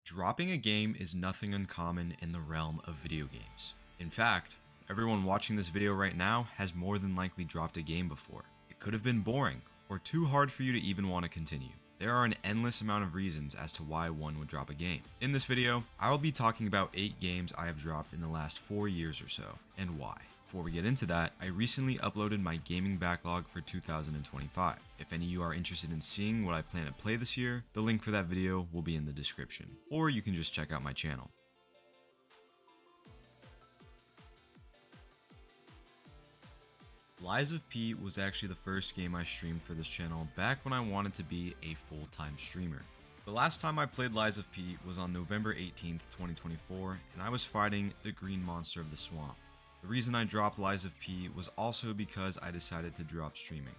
Dropping a game is nothing uncommon in the realm of video games. In fact, everyone watching this video right now has more than likely dropped a game before. It could have been boring, or too hard for you to even want to continue. There are an endless amount of reasons as to why one would drop a game. In this video, I will be talking about 8 games I have dropped in the last 4 years or so, and why. Before we get into that, I recently uploaded my gaming backlog for 2025. If any of you are interested in seeing what I plan to play this year, the link for that video will be in the description, or you can just check out my channel. Lies of P was actually the first game I streamed for this channel back when I wanted to be a full-time streamer. The last time I played Lies of P was on November 18th, 2024, and I was fighting the green monster of the swamp. The reason I dropped Lies of P was also because I decided to drop streaming.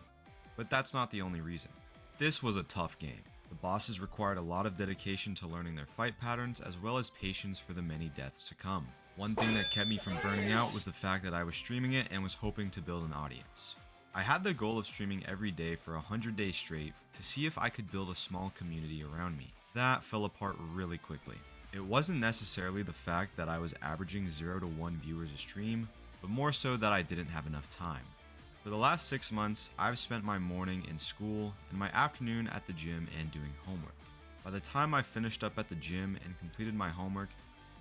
But that's not the only reason. This was a tough game. The bosses required a lot of dedication to learning their fight patterns as well as patience for the many deaths to come. One thing that kept me from burning out was the fact that I was streaming it and was hoping to build an audience. I had the goal of streaming every day for 100 days straight to see if I could build a small community around me. That fell apart really quickly. It wasn't necessarily the fact that I was averaging 0 to 1 viewers a stream, but more so that I didn't have enough time. For the last 6 months, I've spent my morning in school and my afternoon at the gym and doing homework. By the time I finished up at the gym and completed my homework,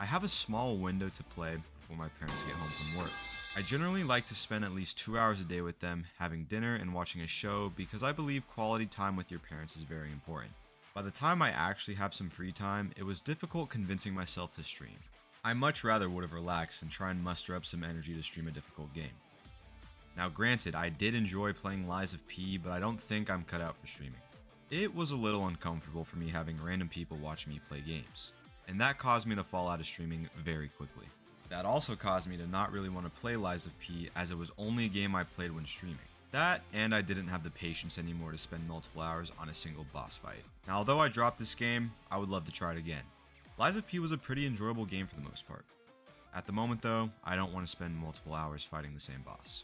I have a small window to play before my parents get home from work. I generally like to spend at least 2 hours a day with them, having dinner and watching a show because I believe quality time with your parents is very important. By the time I actually have some free time, it was difficult convincing myself to stream. I much rather would have relaxed and try and muster up some energy to stream a difficult game. Now granted, I did enjoy playing Lies of P, but I don't think I'm cut out for streaming. It was a little uncomfortable for me having random people watch me play games, and that caused me to fall out of streaming very quickly. That also caused me to not really want to play Lies of P as it was only a game I played when streaming. That, and I didn't have the patience anymore to spend multiple hours on a single boss fight. Now although I dropped this game, I would love to try it again. Lies of P was a pretty enjoyable game for the most part. At the moment though, I don't want to spend multiple hours fighting the same boss.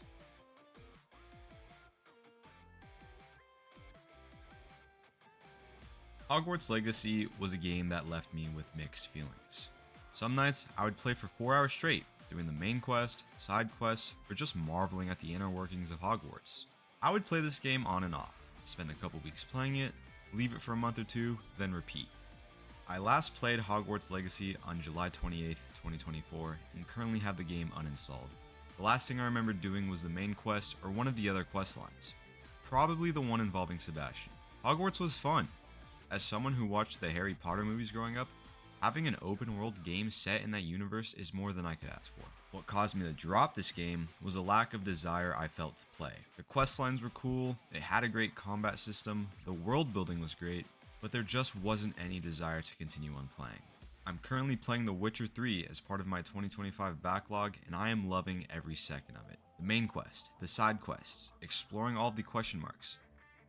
Hogwarts Legacy was a game that left me with mixed feelings. Some nights I would play for 4 hours straight, doing the main quest, side quests, or just marveling at the inner workings of Hogwarts. I would play this game on and off, spend a couple weeks playing it, leave it for a month or two, then repeat. I last played Hogwarts Legacy on July 28th, 2024, and currently have the game uninstalled. The last thing I remember doing was the main quest or one of the other quest lines. Probably the one involving Sebastian. Hogwarts was fun. As someone who watched the Harry Potter movies growing up, having an open world game set in that universe is more than I could ask for. What caused me to drop this game was a lack of desire I felt to play. The quest lines were cool, it had a great combat system, the world building was great, but there just wasn't any desire to continue on playing. I'm currently playing The Witcher 3 as part of my 2025 backlog, and I am loving every second of it. The main quest, the side quests, exploring all of the question marks.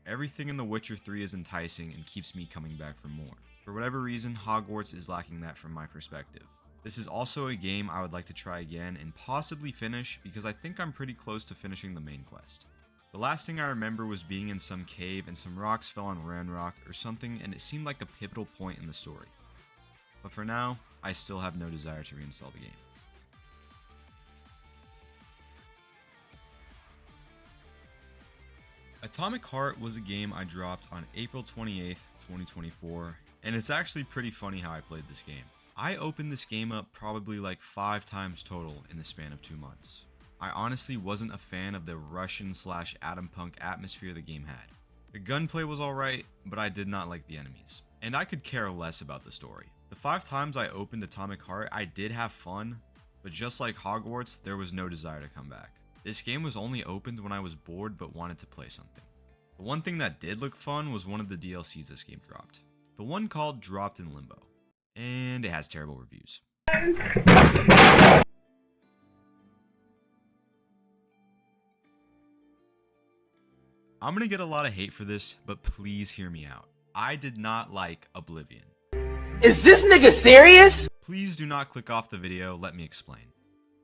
Everything in The Witcher 3 is enticing and keeps me coming back for more. For whatever reason, Hogwarts is lacking that from my perspective. This is also a game I would like to try again and possibly finish because I think I'm pretty close to finishing the main quest. The last thing I remember was being in some cave and some rocks fell on Ranrock or something and it seemed like a pivotal point in the story. But for now, I still have no desire to reinstall the game. Atomic Heart was a game I dropped on April 28th, 2024, and it's actually pretty funny how I played this game. I opened this game up probably like 5 times total in the span of 2 months. I honestly wasn't a fan of the Russian/Atom Punk atmosphere the game had. The gunplay was alright, but I did not like the enemies, and I could care less about the story. The 5 times I opened Atomic Heart, I did have fun, but just like Hogwarts, there was no desire to come back. This game was only opened when I was bored but wanted to play something. The one thing that did look fun was one of the DLCs this game dropped. The one called Dropped in Limbo. And it has terrible reviews. I'm gonna get a lot of hate for this, but please hear me out. I did not like Oblivion. Is this nigga serious? Please do not click off the video, let me explain.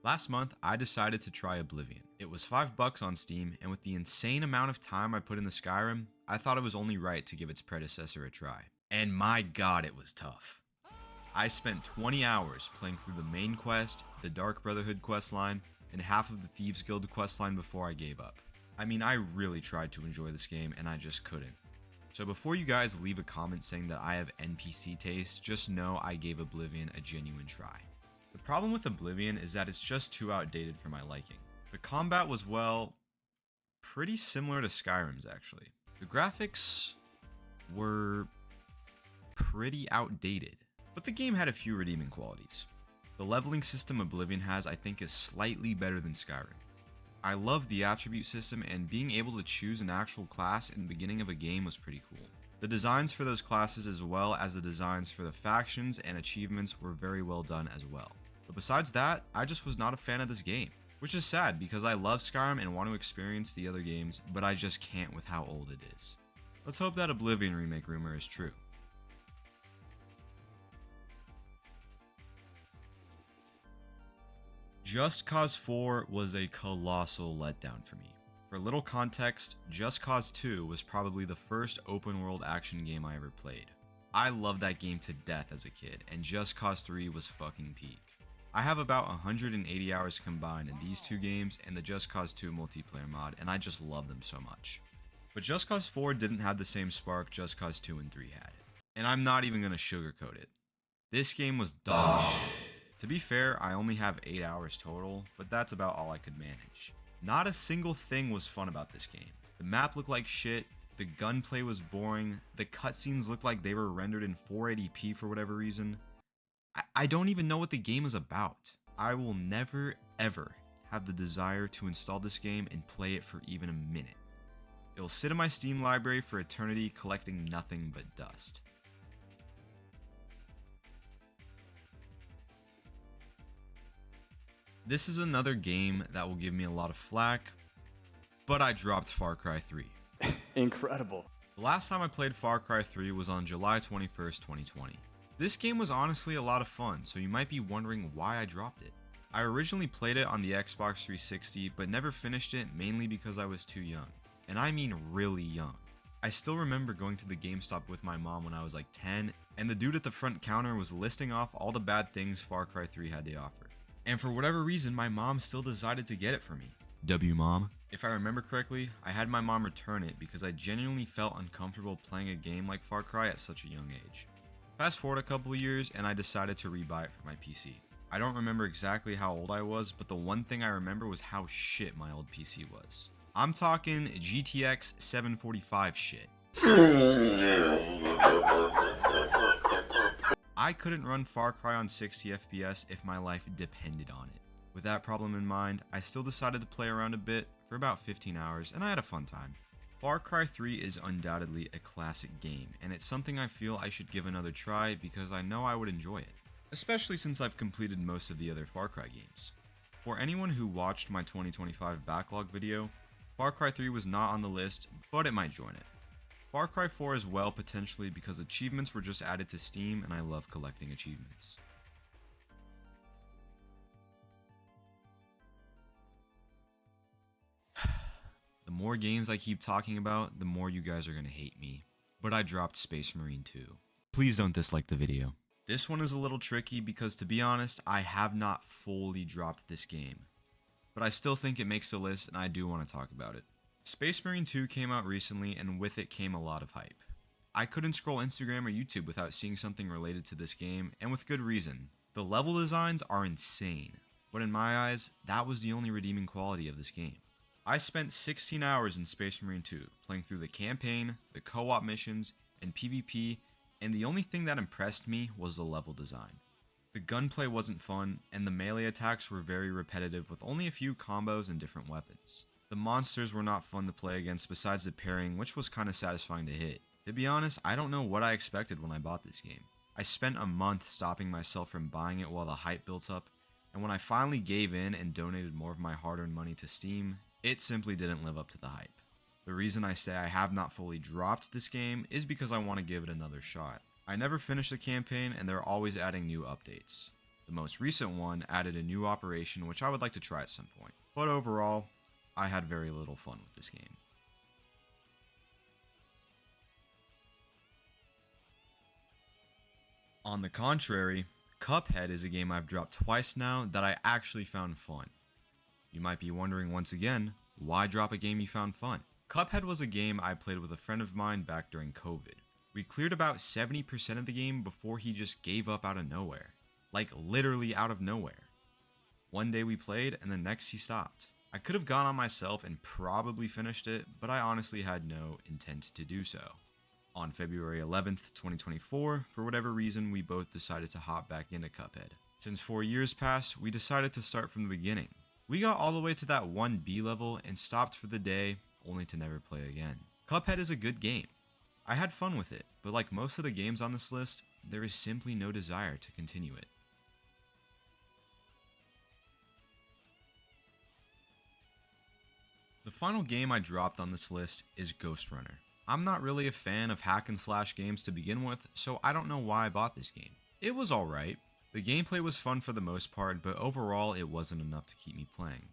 Last month, I decided to try Oblivion. It was $5 on Steam, and with the insane amount of time I put into Skyrim, I thought it was only right to give its predecessor a try. And my god, it was tough. I spent 20 hours playing through the main quest, the Dark Brotherhood questline, and half of the Thieves Guild questline before I gave up. I mean, I really tried to enjoy this game and I just couldn't. So before you guys leave a comment saying that I have NPC taste, just know I gave Oblivion a genuine try. The problem with Oblivion is that it's just too outdated for my liking. The combat was, well, pretty similar to Skyrim's actually. The graphics were pretty outdated, but the game had a few redeeming qualities. The leveling system Oblivion has, I think, is slightly better than Skyrim. I love the attribute system, and being able to choose an actual class in the beginning of a game was pretty cool. The designs for those classes as well as the designs for the factions and achievements were very well done as well. But besides that, I just was not a fan of this game, which is sad because I love Skyrim and want to experience the other games, but I just can't with how old it is. Let's hope that Oblivion remake rumor is true. Just Cause 4 was a colossal letdown for me. For little context, Just Cause 2 was probably the first open world action game I ever played. I loved that game to death as a kid, and Just Cause 3 was fucking peak. I have about 180 hours combined in these two games and the Just Cause 2 multiplayer mod, and I just love them so much. But Just Cause 4 didn't have the same spark Just Cause 2 and 3 had. And I'm not even gonna sugarcoat it. This game was dog shit. To be fair, I only have 8 hours total, but that's about all I could manage. Not a single thing was fun about this game. The map looked like shit, the gunplay was boring, the cutscenes looked like they were rendered in 480p for whatever reason. I don't even know what the game is about. I will never ever have the desire to install this game and play it for even a minute. It will sit in my Steam library for eternity collecting nothing but dust. This is another game that will give me a lot of flack, but I dropped Far Cry 3. Incredible. The last time I played Far Cry 3 was on July 21st, 2020. This game was honestly a lot of fun, so you might be wondering why I dropped it. I originally played it on the Xbox 360, but never finished it mainly because I was too young. And I mean really young. I still remember going to the GameStop with my mom when I was like 10, and the dude at the front counter was listing off all the bad things Far Cry 3 had to offer. And for whatever reason, my mom still decided to get it for me. W mom. If I remember correctly, I had my mom return it because I genuinely felt uncomfortable playing a game like Far Cry at such a young age. Fast forward a couple of years and I decided to rebuy it for my PC. I don't remember exactly how old I was, but the one thing I remember was how shit my old PC was. I'm talking GTX 745 shit. I couldn't run Far Cry on 60 FPS if my life depended on it. With that problem in mind, I still decided to play around a bit for about 15 hours and I had a fun time. Far Cry 3 is undoubtedly a classic game, and it's something I feel I should give another try because I know I would enjoy it, especially since I've completed most of the other Far Cry games. For anyone who watched my 2025 backlog video, Far Cry 3 was not on the list, but it might join it. Far Cry 4 as well potentially because achievements were just added to Steam and I love collecting achievements. The more games I keep talking about, the more you guys are going to hate me. But I dropped Space Marine 2. Please don't dislike the video. This one is a little tricky because to be honest, I have not fully dropped this game. But I still think it makes the list and I do want to talk about it. Space Marine 2 came out recently and with it came a lot of hype. I couldn't scroll Instagram or YouTube without seeing something related to this game, and with good reason. The level designs are insane, but in my eyes, that was the only redeeming quality of this game. I spent 16 hours in Space Marine 2, playing through the campaign, the co-op missions, and PvP, and the only thing that impressed me was the level design. The gunplay wasn't fun, and the melee attacks were very repetitive with only a few combos and different weapons. The monsters were not fun to play against besides the parrying, which was kinda satisfying to hit. To be honest, I don't know what I expected when I bought this game. I spent a month stopping myself from buying it while the hype built up, and when I finally gave in and donated more of my hard-earned money to Steam, it simply didn't live up to the hype. The reason I say I have not fully dropped this game is because I want to give it another shot. I never finished the campaign and they're always adding new updates. The most recent one added a new operation which I would like to try at some point. But overall, I had very little fun with this game. On the contrary, Cuphead is a game I've dropped twice now that I actually found fun. You might be wondering once again, why drop a game you found fun? Cuphead was a game I played with a friend of mine back during COVID. We cleared about 70% of the game before he just gave up out of nowhere. Like literally out of nowhere. One day we played and the next he stopped. I could have gone on myself and probably finished it, but I honestly had no intent to do so. On February 11th, 2024, for whatever reason, we both decided to hop back into Cuphead. Since 4 years passed, we decided to start from the beginning. We got all the way to that 1B level and stopped for the day, only to never play again. Cuphead is a good game. I had fun with it, but like most of the games on this list, there is simply no desire to continue it. The final game I dropped on this list is Ghostrunner. I'm not really a fan of hack and slash games to begin with, so I don't know why I bought this game. It was alright. The gameplay was fun for the most part, but overall it wasn't enough to keep me playing.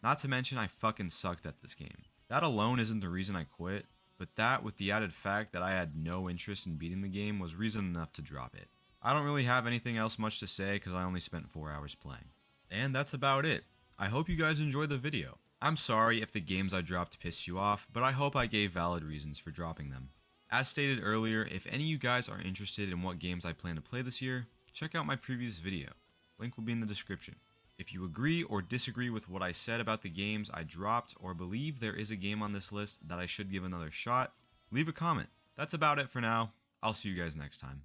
Not to mention I fucking sucked at this game. That alone isn't the reason I quit, but that with the added fact that I had no interest in beating the game was reason enough to drop it. I don't really have anything else much to say because I only spent 4 hours playing. And that's about it. I hope you guys enjoyed the video. I'm sorry if the games I dropped pissed you off, but I hope I gave valid reasons for dropping them. As stated earlier, if any of you guys are interested in what games I plan to play this year, check out my previous video. Link will be in the description. If you agree or disagree with what I said about the games I dropped or believe there is a game on this list that I should give another shot, leave a comment. That's about it for now. I'll see you guys next time.